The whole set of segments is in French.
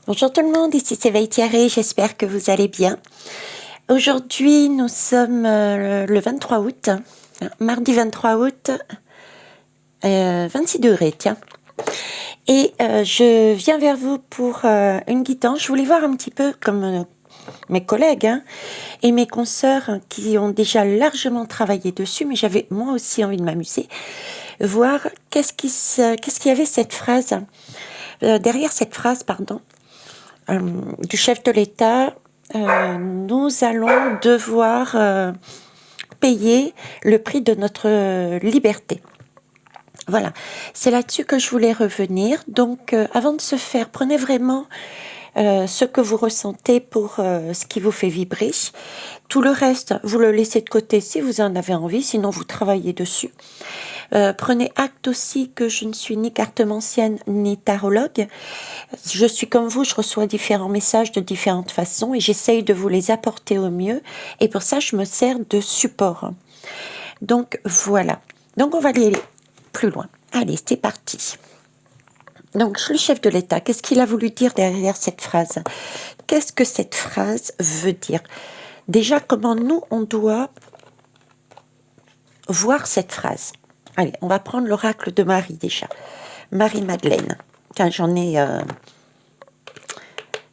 Bonjour tout le monde, ici c'est Veitiaré, j'espère que vous allez bien. Aujourd'hui nous sommes le 23 août, mardi 23 août, 26 degrés, tiens. Et je viens vers vous pour une guidance. Je voulais voir un petit peu comme mes collègues et mes consoeurs qui ont déjà largement travaillé dessus, mais j'avais moi aussi envie de m'amuser, voir qu'est-ce qu'il y avait cette phrase, derrière cette phrase, pardon, du chef de l'État, nous allons devoir payer le prix de notre liberté. Voilà, c'est là-dessus que je voulais revenir. Donc, avant de se faire, prenez vraiment ce que vous ressentez pour ce qui vous fait vibrer. Tout le reste, vous le laissez de côté si vous en avez envie, sinon vous travaillez dessus. Prenez acte aussi que je ne suis ni cartomancienne ni tarologue. Je suis comme vous, je reçois différents messages de différentes façons et j'essaye de vous les apporter au mieux. Et pour ça, je me sers de support. Donc voilà. Donc on va aller plus loin. Allez, c'est parti. Donc le chef de l'État, qu'est-ce qu'il a voulu dire derrière cette phrase? Qu'est-ce que cette phrase veut dire? Déjà, comment nous, on doit voir cette phrase? Allez, on va prendre l'oracle de Marie déjà. Marie-Madeleine. Tiens,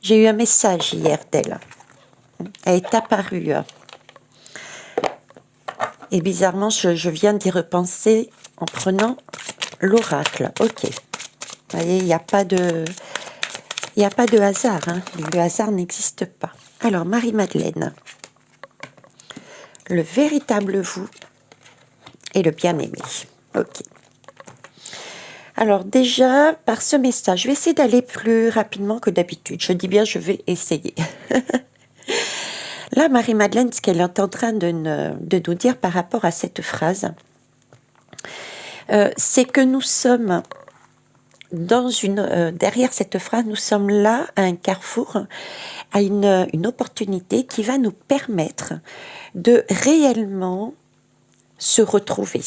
j'ai eu un message hier d'elle. Elle est apparue. Et bizarrement, je viens d'y repenser en prenant l'oracle. Ok. Vous voyez, il n'y a pas de hasard. Le hasard n'existe pas. Alors, Marie-Madeleine. Le véritable vous et le bien-aimé. Ok. Alors déjà, par ce message, je vais essayer d'aller plus rapidement que d'habitude. Je dis bien, je vais essayer. Là, Marie-Madeleine, ce qu'elle est en train de nous dire par rapport à cette phrase, c'est que nous sommes derrière cette phrase, nous sommes là à un carrefour, à une opportunité qui va nous permettre de réellement se retrouver.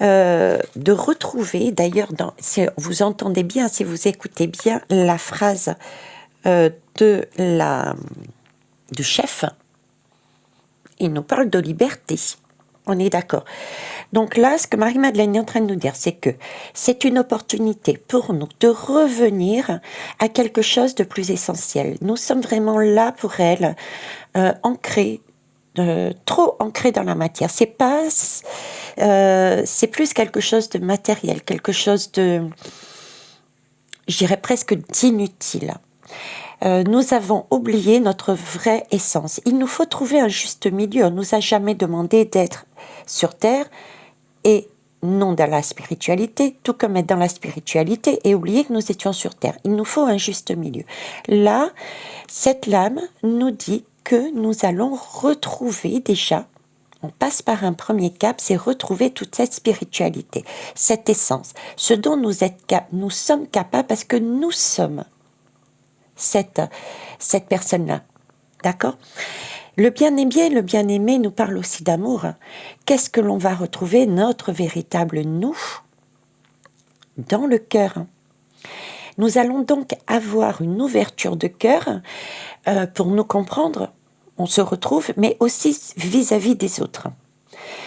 De retrouver, d'ailleurs, si vous entendez bien, si vous écoutez bien la phrase du chef, il nous parle de liberté. On est d'accord. Donc là, ce que Marie-Madeleine est en train de nous dire, c'est que c'est une opportunité pour nous de revenir à quelque chose de plus essentiel. Nous sommes vraiment là pour elle, ancrés, trop ancré dans la matière. C'est plus quelque chose de matériel, quelque chose de, je dirais presque d'inutile. Nous avons oublié notre vraie essence. Il nous faut trouver un juste milieu. On ne nous a jamais demandé d'être sur Terre et non dans la spiritualité, tout comme être dans la spiritualité et oublier que nous étions sur Terre. Il nous faut un juste milieu. Là, cette lame nous dit que nous allons retrouver déjà, on passe par un premier cap, c'est retrouver toute cette spiritualité, cette essence, ce dont nous sommes capables parce que nous sommes cette personne-là. D'accord ? Le bien-aimé nous parle aussi d'amour. Qu'est-ce que l'on va retrouver? Notre véritable nous dans le cœur. Nous allons donc avoir une ouverture de cœur pour nous comprendre, on se retrouve, mais aussi vis-à-vis des autres.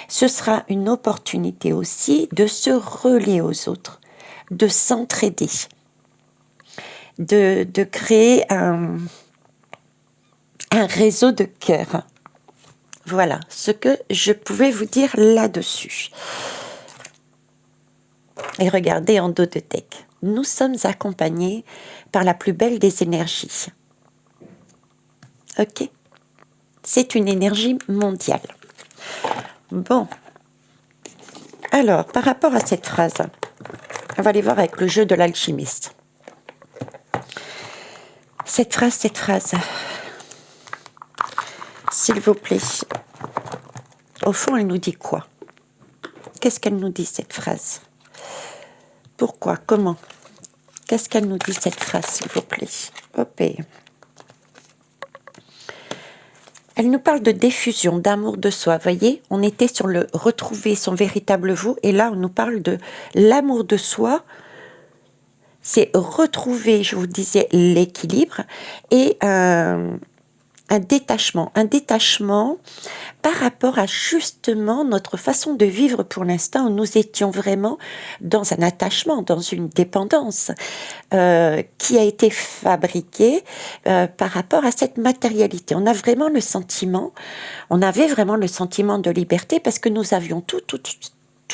Ce sera une opportunité aussi de se relier aux autres, de s'entraider, de créer un réseau de cœur. Voilà ce que je pouvais vous dire là-dessus. Et regardez en dos de deck. Nous sommes accompagnés par la plus belle des énergies. Ok ? C'est une énergie mondiale. Bon. Alors, par rapport à cette phrase, on va aller voir avec le jeu de l'alchimiste. Cette phrase, s'il vous plaît, au fond, elle nous dit quoi? Qu'est-ce qu'elle nous dit, cette phrase? Pourquoi? Comment? Qu'est-ce qu'elle nous dit, cette phrase, s'il vous plaît? Hop. Elle nous parle de diffusion, d'amour de soi. Voyez, on était sur le retrouver son véritable vous, et là, on nous parle de l'amour de soi c'est retrouver, je vous disais, l'équilibre et un détachement par rapport à justement notre façon de vivre pour l'instant où nous étions vraiment dans un attachement, dans une dépendance qui a été fabriquée par rapport à cette matérialité. On avait vraiment le sentiment de liberté parce que nous avions tout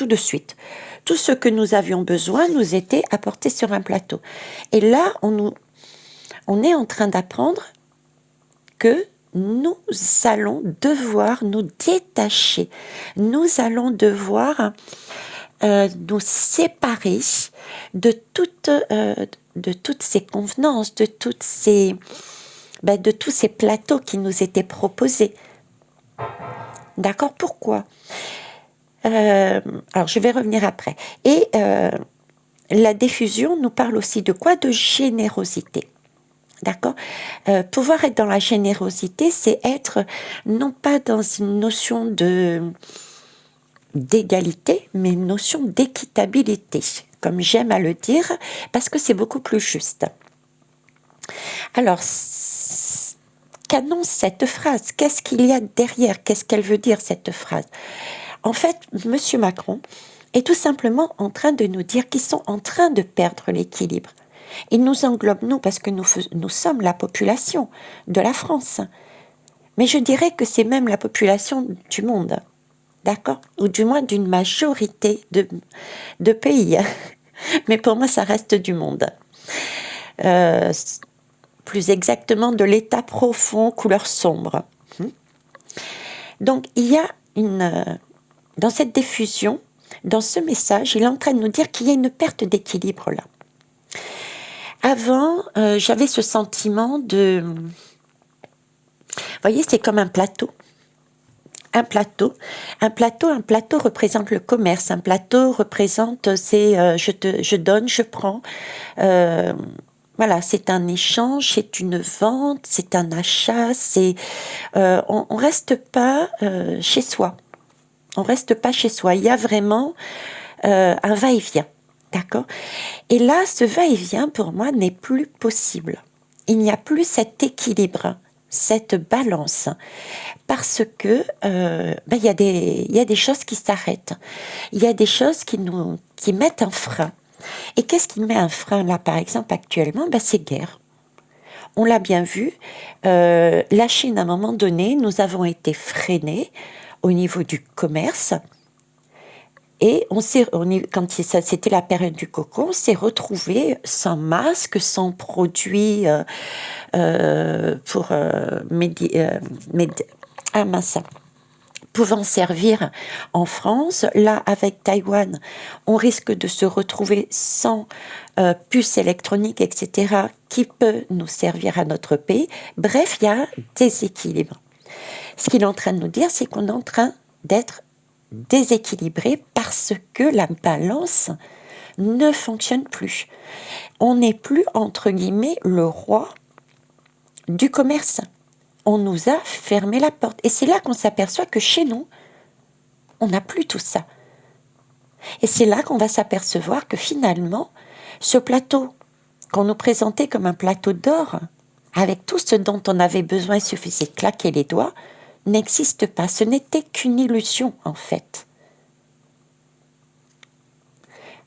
de suite. Tout ce que nous avions besoin nous était apporté sur un plateau. Et là, on est en train d'apprendre que nous allons devoir nous détacher. Nous allons devoir nous séparer de toutes ces convenances, de tous ces plateaux qui nous étaient proposés. D'accord? Pourquoi? Alors, je vais revenir après. Et la diffusion nous parle aussi de quoi? De générosité. D'accord? Pouvoir être dans la générosité, c'est être non pas dans une notion d'égalité, mais une notion d'équitabilité, comme j'aime à le dire, parce que c'est beaucoup plus juste. Alors, qu'annonce cette phrase? Qu'est-ce qu'il y a derrière? Qu'est-ce qu'elle veut dire, cette phrase? En fait, M. Macron est tout simplement en train de nous dire qu'ils sont en train de perdre l'équilibre. Il nous englobe, nous, parce que nous sommes la population de la France. Mais je dirais que c'est même la population du monde, d'accord? Ou du moins d'une majorité de pays. Mais pour moi, ça reste du monde. Plus exactement, de l'état profond, couleur sombre. Donc, il y a dans cette diffusion, dans ce message, il est en train de nous dire qu'il y a une perte d'équilibre là. Avant, j'avais ce sentiment vous voyez, c'est comme un plateau. Un plateau représente le commerce. Un plateau représente, je donne, je prends. Voilà, c'est un échange, c'est une vente, c'est un achat. On reste pas chez soi. On reste pas chez soi. Il y a vraiment un va-et-vient. D'accord? Et là, ce va-et-vient, pour moi, n'est plus possible. Il n'y a plus cet équilibre, cette balance, parce que il y a des choses qui s'arrêtent. Il y a des choses qui mettent un frein. Et qu'est-ce qui met un frein, là, par exemple, actuellement? C'est guerre. On l'a bien vu. La Chine, à un moment donné, nous avons été freinés au niveau du commerce. Et quand c'était la période du coco, on s'est retrouvés sans masque, sans produits pouvant servir en France. Là, avec Taïwan, on risque de se retrouver sans puces électroniques, etc., qui peut nous servir à notre pays. Bref, il y a un déséquilibre. Ce qu'il est en train de nous dire, c'est qu'on est en train d'être déséquilibré parce que la balance ne fonctionne plus. On n'est plus, entre guillemets, le roi du commerce. On nous a fermé la porte. Et c'est là qu'on s'aperçoit que chez nous, on n'a plus tout ça. Et c'est là qu'on va s'apercevoir que finalement, ce plateau qu'on nous présentait comme un plateau d'or, avec tout ce dont on avait besoin, il suffisait de claquer les doigts, n'existe pas. Ce n'était qu'une illusion, en fait.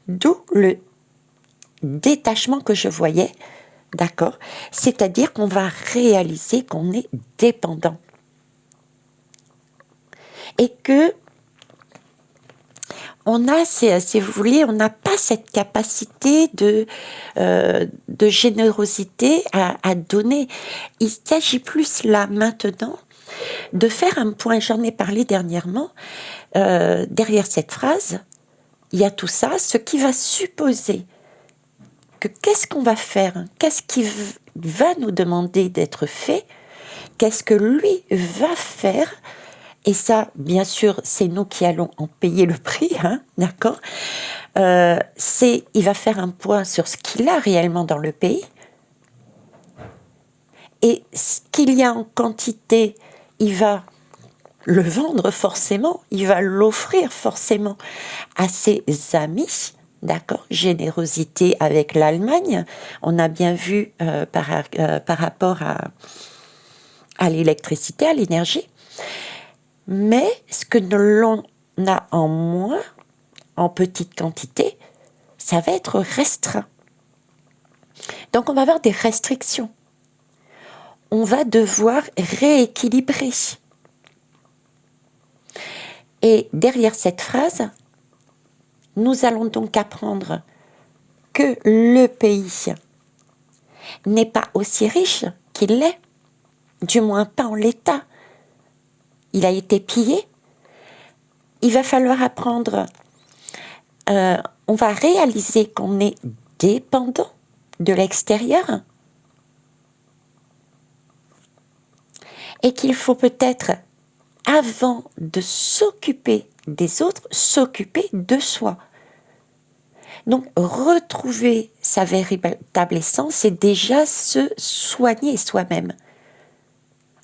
D'où le détachement que je voyais, d'accord? C'est-à-dire qu'on va réaliser qu'on est dépendant. Et que on a, si vous voulez, on n'a pas cette capacité de générosité à donner. Il s'agit plus là, maintenant, de faire un point, j'en ai parlé dernièrement, derrière cette phrase, il y a tout ça, ce qui va supposer que qu'est-ce qu'on va faire, qu'est-ce qui va nous demander d'être fait, qu'est-ce que lui va faire, et ça, bien sûr, c'est nous qui allons en payer le prix, d'accord? Il va faire un point sur ce qu'il a réellement dans le pays, et ce qu'il y a en quantité, il va le vendre forcément, il va l'offrir forcément à ses amis, D'accord, générosité avec l'Allemagne. On a bien vu par rapport à l'électricité, à l'énergie. Mais ce que l'on a en moins, en petite quantité, ça va être restreint. Donc on va avoir des restrictions. On va devoir rééquilibrer. Et derrière cette phrase, nous allons donc apprendre que le pays n'est pas aussi riche qu'il l'est, du moins pas en l'état. Il a été pillé. Il va falloir apprendre, on va réaliser qu'on est dépendant de l'extérieur et qu'il faut peut-être, avant de s'occuper des autres, s'occuper de soi. Donc, retrouver sa véritable essence, c'est déjà se soigner soi-même.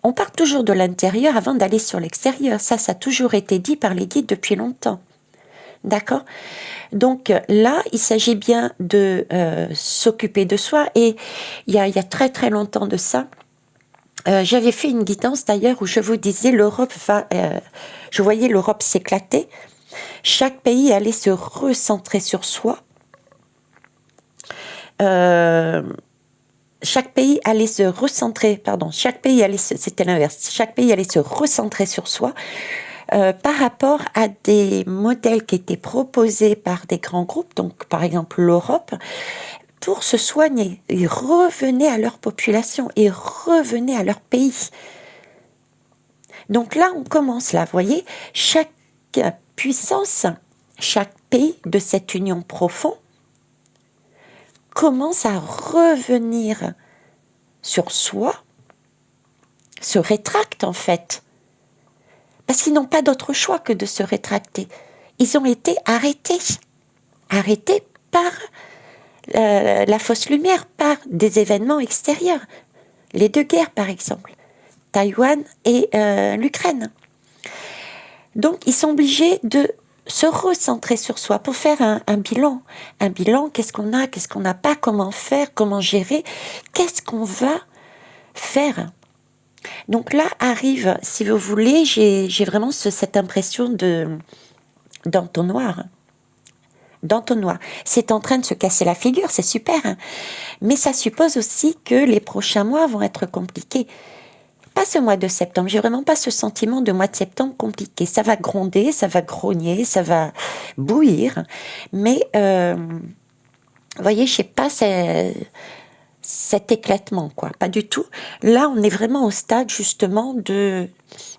On part toujours de l'intérieur avant d'aller sur l'extérieur. Ça a toujours été dit par les guides depuis longtemps. D'accord ? Donc là, il s'agit bien de s'occuper de soi. Et il y a très très longtemps de ça, j'avais fait une guidance d'ailleurs où je vous disais je voyais l'Europe s'éclater. Chaque pays allait se recentrer sur soi. Chaque pays allait se recentrer sur soi par rapport à des modèles qui étaient proposés par des grands groupes, donc par exemple l'Europe, pour se soigner. Ils revenaient à leur population, ils revenaient à leur pays. Donc là, on commence là, vous voyez, chaque puissance, chaque pays de cette union profonde commence à revenir sur soi, se rétracte en fait. Parce qu'ils n'ont pas d'autre choix que de se rétracter. Ils ont été arrêtés par la fausse lumière, par des événements extérieurs. Les 2 guerres par exemple, Taïwan et l'Ukraine. Donc ils sont obligés de se recentrer sur soi pour faire un bilan. Un bilan, qu'est-ce qu'on a, qu'est-ce qu'on n'a pas, comment faire, comment gérer, qu'est-ce qu'on va faire. Donc là arrive, si vous voulez, j'ai vraiment cette impression d'entonnoir. D'entonnoir. C'est en train de se casser la figure, c'est super. Hein, mais ça suppose aussi que les prochains mois vont être compliqués. Pas ce mois de septembre, j'ai vraiment pas ce sentiment de mois de septembre compliqué. Ça va gronder, ça va grogner, ça va bouillir. Mais, vous voyez, je sais pas, cet éclatement, quoi. Pas du tout. Là, on est vraiment au stade, justement, on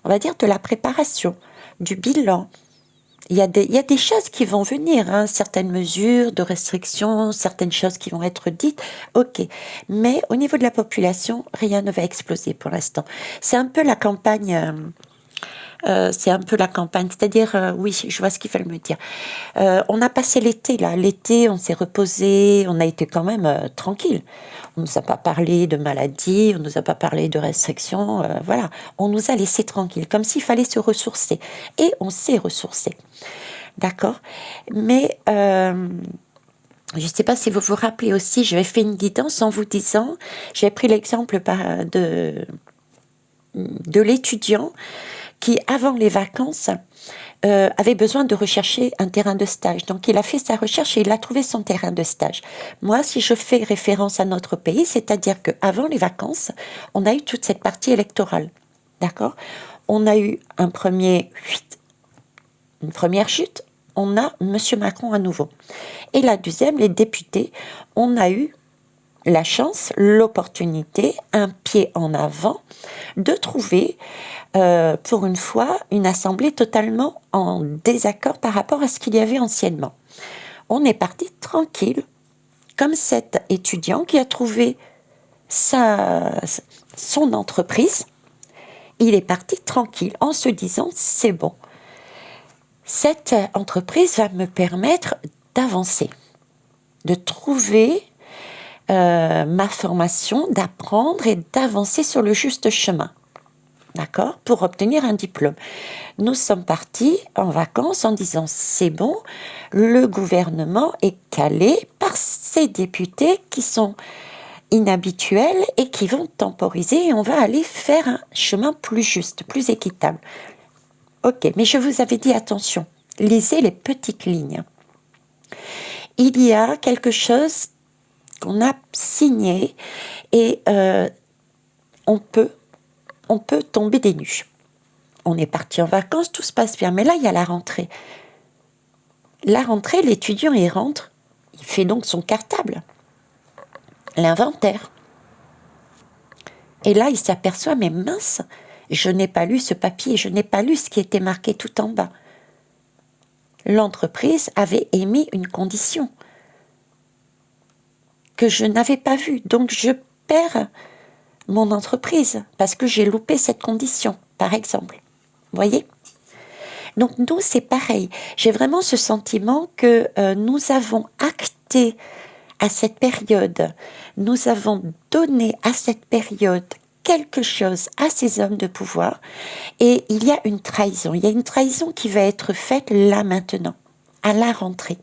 va dire, de la préparation, du bilan. Il y a des choses qui vont venir, hein, certaines mesures de restriction, certaines choses qui vont être dites, ok. Mais au niveau de la population, rien ne va exploser pour l'instant. C'est un peu la campagne... c'est-à-dire, oui, je vois ce qu'ils veulent me dire. On a passé l'été, là. L'été, on s'est reposé, on a été quand même tranquille. On ne nous a pas parlé de maladies, on ne nous a pas parlé de restrictions, voilà. On nous a laissé tranquilles, comme s'il fallait se ressourcer. Et on s'est ressourcé. D'accord ? Mais je ne sais pas si vous vous rappelez aussi, j'avais fait une guidance en vous disant, j'ai pris l'exemple de l'étudiant qui, avant les vacances, avait besoin de rechercher un terrain de stage. Donc, il a fait sa recherche et il a trouvé son terrain de stage. Moi, si je fais référence à notre pays, c'est-à-dire qu'avant les vacances, on a eu toute cette partie électorale. D'accord ? On a eu une première chute, on a M. Macron à nouveau. Et la deuxième, les députés, on a eu la chance, l'opportunité, un pied en avant, de trouver, pour une fois, une assemblée totalement en désaccord par rapport à ce qu'il y avait anciennement. On est parti tranquille, comme cet étudiant qui a trouvé son entreprise. Il est parti tranquille en se disant, c'est bon, cette entreprise va me permettre d'avancer, de trouver ma formation, d'apprendre et d'avancer sur le juste chemin. d'accord, pour obtenir un diplôme. Nous sommes partis en vacances en disant c'est bon, le gouvernement est calé par ces députés qui sont inhabituels et qui vont temporiser et on va aller faire un chemin plus juste, plus équitable. Ok, mais je vous avais dit attention, lisez les petites lignes. Il y a quelque chose qu'on a signé et on peut tomber des nues. On est parti en vacances, tout se passe bien, mais là il y a la rentrée. La rentrée, l'étudiant il rentre, il fait donc son cartable, l'inventaire. Et là il s'aperçoit, mais mince, je n'ai pas lu ce papier, je n'ai pas lu ce qui était marqué tout en bas. L'entreprise avait émis une condition que je n'avais pas vue, donc je perds mon entreprise parce que j'ai loupé cette condition, par exemple. Vous voyez ? Donc nous, c'est pareil. J'ai vraiment ce sentiment que nous avons acté à cette période, nous avons donné à cette période quelque chose à ces hommes de pouvoir et il y a une trahison. Il y a une trahison qui va être faite là maintenant, à la rentrée.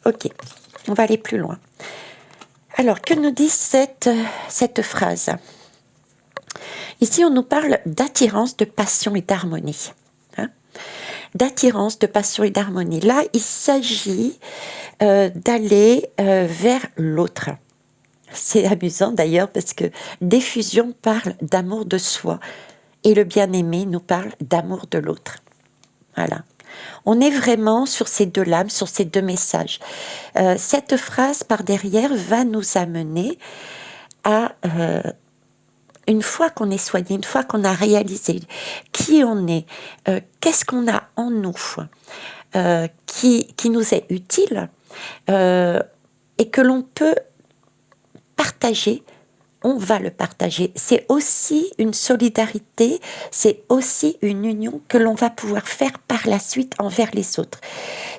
Ok, on va aller plus loin. Alors, que nous dit cette phrase ? Ici, on nous parle d'attirance, de passion et d'harmonie. D'attirance, de passion et d'harmonie. Là, il s'agit d'aller vers l'autre. C'est amusant d'ailleurs parce que diffusion parle d'amour de soi et le bien-aimé nous parle d'amour de l'autre. Voilà. On est vraiment sur ces deux lames, sur ces deux messages. Cette phrase par derrière va nous amener à... une fois qu'on est soigné, une fois qu'on a réalisé qui on est, qu'est-ce qu'on a en nous, qui nous est utile et que l'on peut partager, on va le partager. C'est aussi une solidarité, c'est aussi une union que l'on va pouvoir faire par la suite envers les autres.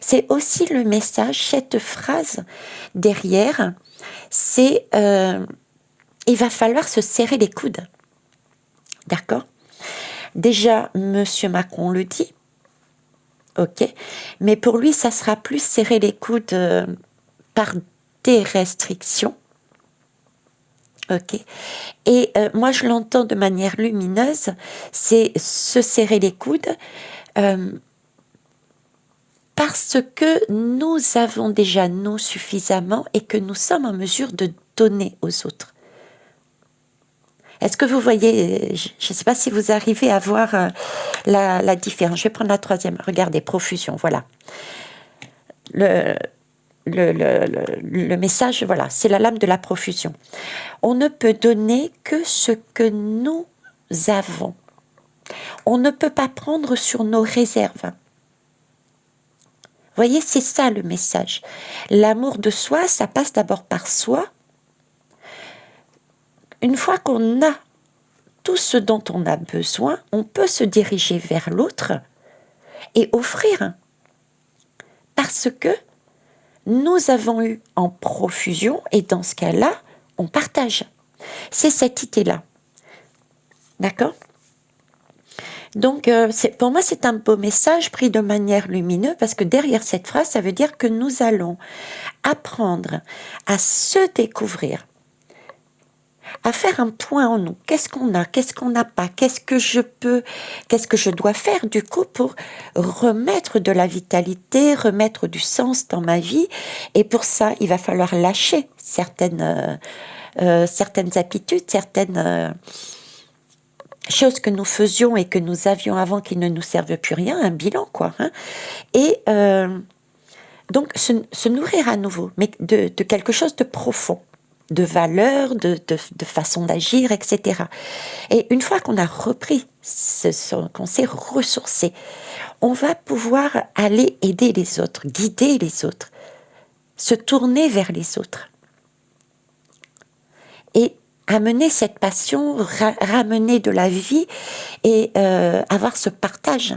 C'est aussi le message, cette phrase derrière, c'est il va falloir se serrer les coudes. D'accord ? Déjà, Monsieur Macron le dit, ok, mais pour lui, ça sera plus serrer les coudes par des restrictions. Ok. Et moi, je l'entends de manière lumineuse, c'est se serrer les coudes parce que nous avons déjà nous suffisamment et que nous sommes en mesure de donner aux autres. Est-ce que vous voyez, je ne sais pas si vous arrivez à voir la différence. Je vais prendre la troisième. Regardez, profusion, voilà. Le message, voilà, c'est la lame de la profusion. On ne peut donner que ce que nous avons. On ne peut pas prendre sur nos réserves. Vous voyez, c'est ça le message. L'amour de soi, ça passe d'abord par soi. Une fois qu'on a tout ce dont on a besoin, on peut se diriger vers l'autre et offrir. Parce que nous avons eu en profusion et dans ce cas-là, on partage. C'est cette idée-là. D'accord ? Donc, pour moi, c'est un beau message pris de manière lumineuse parce que derrière cette phrase, ça veut dire que nous allons apprendre à se découvrir, à faire un point en nous. Qu'est-ce qu'on a? Qu'est-ce qu'on n'a pas? Qu'est-ce que je dois faire du coup pour remettre de la vitalité, remettre du sens dans ma vie? Et pour ça, il va falloir lâcher certaines habitudes, certaines choses que nous faisions et que nous avions avant qui ne nous servent plus rien, un bilan quoi. Et donc se nourrir à nouveau, mais de quelque chose de profond, de valeurs, de façon d'agir, etc. Et une fois qu'on a repris, qu'on s'est ressourcé, on va pouvoir aller aider les autres, guider les autres, se tourner vers les autres. Et amener cette passion, ramener de la vie et avoir ce partage.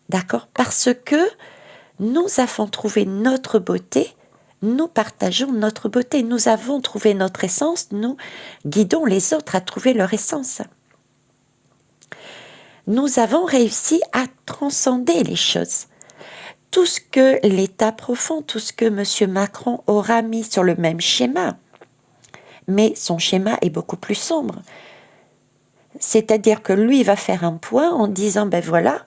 D'accord ? Parce que nous avons trouvé notre beauté Nous partageons notre beauté, nous avons trouvé notre essence, nous guidons les autres à trouver leur essence. Nous avons réussi à transcender les choses. Tout ce que l'État profond, tout ce que M. Macron aura mis sur le même schéma, mais son schéma est beaucoup plus sombre. C'est-à-dire que lui, il va faire un point en disant, ben voilà,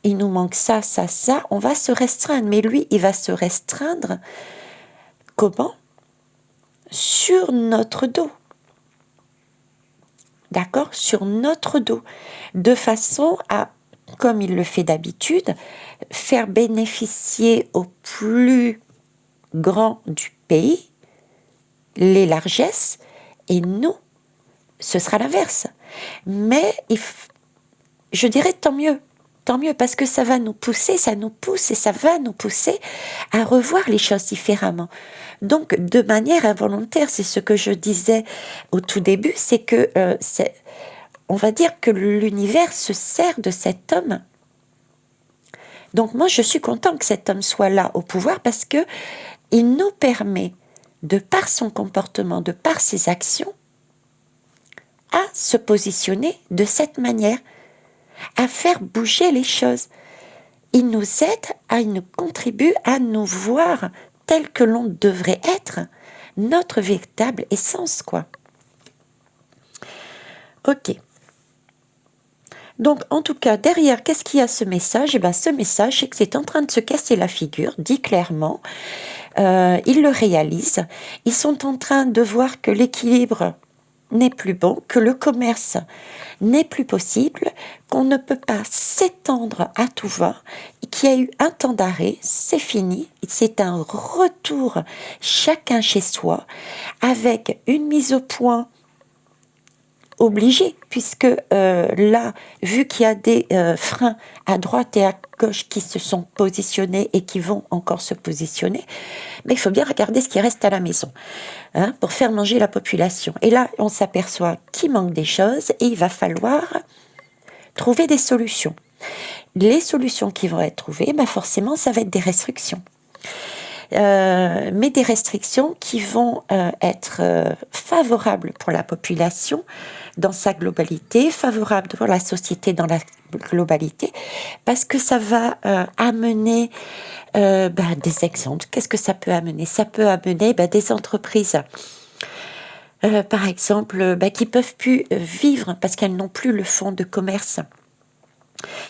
il nous manque ça, ça, ça, on va se restreindre. Mais lui, il va se restreindre, comment? Sur notre dos. D'accord? Sur notre dos. De façon à, comme il le fait d'habitude, faire bénéficier au plus grand du pays les largesses, et nous, ce sera l'inverse. Mais je dirais tant mieux, parce que ça va nous pousser, ça nous pousse et ça va nous pousser à revoir les choses différemment. Donc, de manière involontaire, c'est ce que je disais au tout début, c'est que, on va dire que l'univers se sert de cet homme. Donc moi, je suis content que cet homme soit là au pouvoir parce que il nous permet, de par son comportement, de par ses actions, à se positionner de cette manière, à faire bouger les choses. Il nous aide, il nous contribue à nous voir tel que l'on devrait être, notre véritable essence, quoi. Ok. Donc, en tout cas, derrière, qu'est-ce qu'il y a ce message? Eh bien, ce message, c'est que c'est en train de se casser la figure, dit clairement. Ils le réalisent. Ils sont en train de voir que l'équilibre n'est plus bon, que le commerce n'est plus possible, qu'on ne peut pas s'étendre à tout va, qu'il y a eu un temps d'arrêt, c'est fini, c'est un retour chacun chez soi, avec une mise au point obligé, puisque là, vu qu'il y a des freins à droite et à gauche qui se sont positionnés et qui vont encore se positionner, mais il faut bien regarder ce qui reste à la maison, hein, pour faire manger la population. Et là, on s'aperçoit qu'il manque des choses et il va falloir trouver des solutions. Les solutions qui vont être trouvées, ben forcément, ça va être des restrictions. Mais des restrictions qui vont être favorables pour la population dans sa globalité, favorables pour la société dans la globalité, parce que ça va amener des exemples. Qu'est-ce que ça peut amener? Ça peut amener des entreprises, par exemple, qui ne peuvent plus vivre parce qu'elles n'ont plus le fonds de commerce.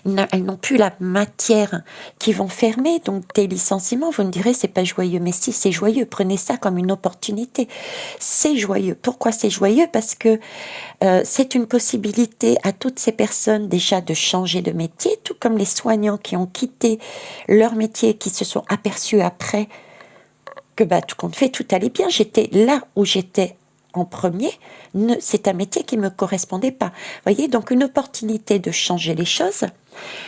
Elles n'ont plus la matière, qui vont fermer, donc des licenciements. Vous me direz, c'est pas joyeux, mais si, c'est joyeux. Prenez ça comme une opportunité. C'est joyeux. Pourquoi c'est joyeux? Parce que c'est une possibilité à toutes ces personnes déjà de changer de métier, tout comme les soignants qui ont quitté leur métier, qui se sont aperçus après que tout compte fait, tout allait bien. J'étais là où j'étais en premier, c'est un métier qui ne me correspondait pas. Voyez, donc une opportunité de changer les choses,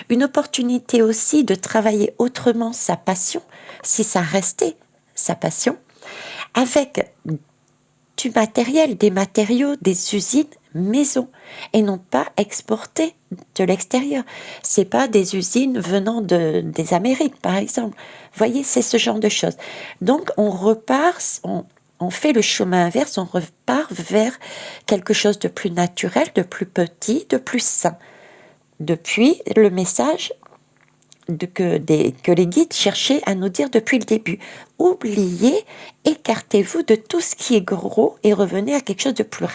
une opportunité aussi de travailler autrement sa passion, si ça restait sa passion, avec du matériel, des matériaux, des usines maison, et non pas exportés de l'extérieur. C'est pas des usines venant des Amériques, par exemple. Voyez, c'est ce genre de choses. Donc, on repart, on fait le chemin inverse, on repart vers quelque chose de plus naturel, de plus petit, de plus sain. Depuis le message que les guides cherchaient à nous dire depuis le début. Oubliez, écartez-vous de tout ce qui est gros et revenez à quelque chose de plus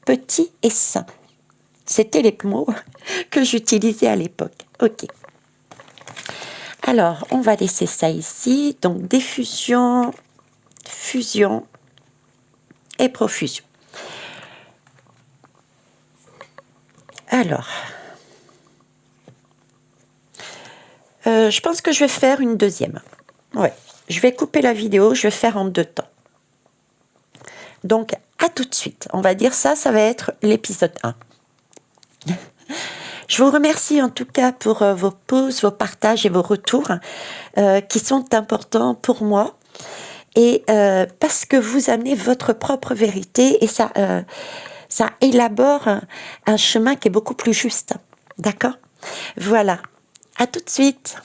petit et sain. C'était les mots que j'utilisais à l'époque. Ok. Alors, on va laisser ça ici. Donc, diffusion, fusion et profusion. Alors, je pense que je vais faire une deuxième. Ouais, je vais couper la vidéo, je vais faire en 2 temps. Donc, à tout de suite. On va dire ça va être l'épisode 1. Je vous remercie en tout cas pour vos pouces, vos partages et vos retours qui sont importants pour moi. Et parce que vous amenez votre propre vérité et ça élabore un chemin qui est beaucoup plus juste. D'accord? Voilà. À tout de suite.